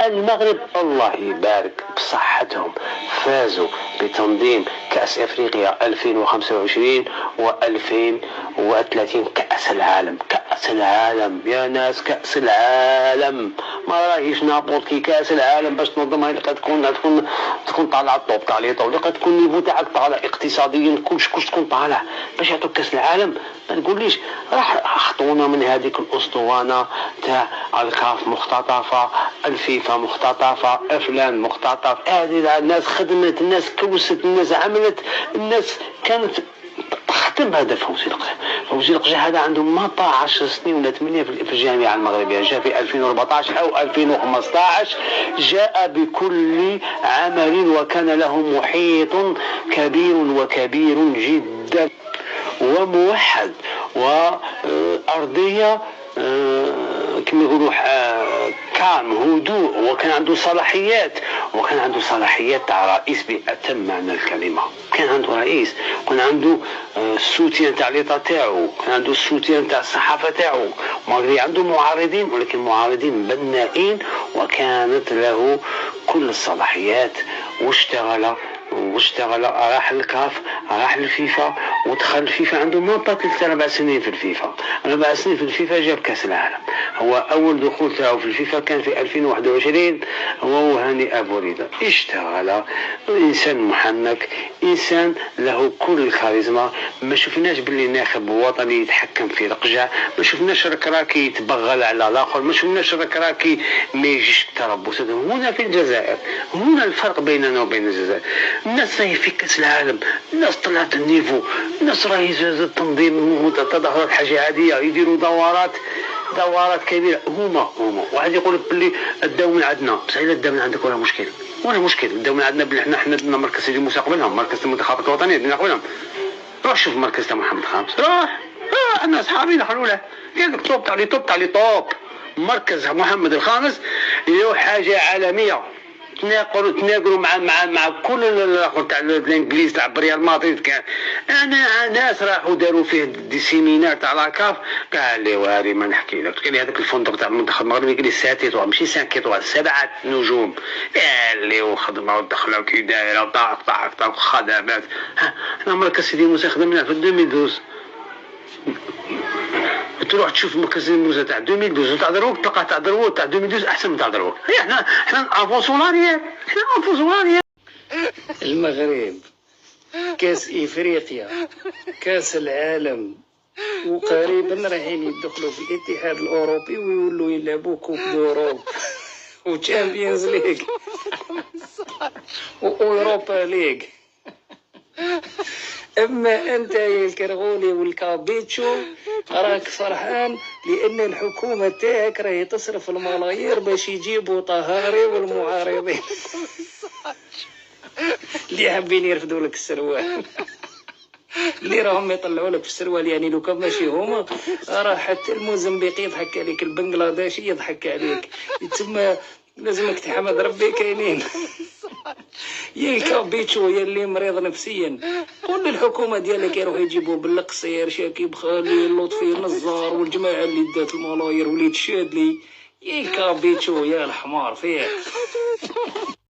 المغرب الله يبارك بصحتهم فازوا بتنظيم كأس افريقيا 2025 و2030. كأس العالم، كأس العالم يا ناس، كأس العالم ما راهيش نابورتي. كأس العالم باش تنظمها تكون طالعه الطوب تاع لي طول، تكون النيفو تاعك طالع اقتصاديا، كلش تكون طالع باش يعطوك كأس العالم. ما تقوليش راح خطونا من هذيك الاسطوانه تاع الكاف مختطفه، الفيفا مختطفه، افلان مختطف. هذه الناس خدمت، الناس كوست، الناس عملت، الناس كانت تخدم. هذا فوزي القجع هذا عنده ما 10 سنين ولا 8 في الجامعه المغربيه، جاء في 2014 او 2015، جاء بكل عمل وكان له محيط كبير وكبير جدا وموحد وارضيه كما يقولوا كام هدوء، وكان عنده صلاحيات تاع رئيس بأتم معنى الكلمه. كان عنده رئيس، كان عنده السوتيان تاع ليطا تاعو، كان عنده السوتيان تاع الصحافه تاعو. مالغري عنده معارضين، ولكن معارضين بنائين، وكانت له كل الصلاحيات. واشتغل راح الكاف، راح الفيفا، ودخل الفيفا عنده ما 3-4 سنين في الفيفا. 4 سنين في الفيفا جاب كاس العالم. هو اول دخول تاعو في الفيفا كان في 2021، هو وهاني ابو ريده. اشتغل انسان محنك، انسان له كل الكاريزما. ما شفناش باللي ناخب وطني يتحكم في رقجه، ما شفناش ركراكي يتبغل على الاخر، ما شفناش ركراكي ما يجيش التربص. هنا في الجزائر، هنا الفرق بيننا وبين الجزائر. الناس راهي في كاس العالم، الناس طلعت النيفو، الناس راهي التنظيم تظاهرات حاجه عاديه، يديروا دورات كبيره. هما واحد يقول لك باللي الداو من عندنا، بصح الا الداو من عندك ولا مشكل، الداو من عندنا بلي حنا عندنا مركز سيدي موسى قبلهم، مركز المنتخبات الوطنيه عندنا قبلهم. روح شوف مركز تاع محمد خامس، روح عندنا صحابي دخلوا له، قال لك طوب تاع لي طوب. مركز محمد الخامس له حاجه عالميه. تناقروا مع كل الاخر تاع الانجليز تاع ريال مدريد. كان انا ناس راحوا داروا فيه دي سيمينار تاع لاكاف، قال لي واري ما نحكي لك. قال لي هذاك الفندق تاع المنتخب المغربي، قال لي 7 ماشي 5 7 نجوم. قال لي وخدمه ودخله كي دايره طاق خدمات. انا مركز سيدي موسى خدمنا في 2012. تروح تشوف مركز الموسى تاع 2012 تاع دروك، تلقاه تاع دروك تاع 2012 احسن من تاع دروك. احنا افونسوناريات، المغرب كاس افريقيا، كاس العالم، وقريبا رايحين يدخلوا في الاتحاد الاوروبي ويولوا يلعبوا كوب دوروب وتشامبيونز ليغ واوروبا ليغ. اما انت يا الكرغولي والكابيتشو راك فرحان لان الحكومه تاعك راهي تصرف الملايير باش يجيبوا طهاري والمعارضين اللي حابين يرفدوا لك السروال، اللي راهم يطلعوا لك في السروال. يعني لو كان ماشي هما راه حتى الموزمبيقي يضحك عليك، البنغلاديشي يضحك عليك، تما لازمك تحمد ربي كاينين. يا الكابيتشو يا اللي مريض نفسيا، قول للحكومه ديالك يروحوا يجيبوا بالقصير شاكيب خليل لطفي نزار والجماعه اللي دات الملايير وليد شادلي. يا الكابيتشو يا الحمار فيه.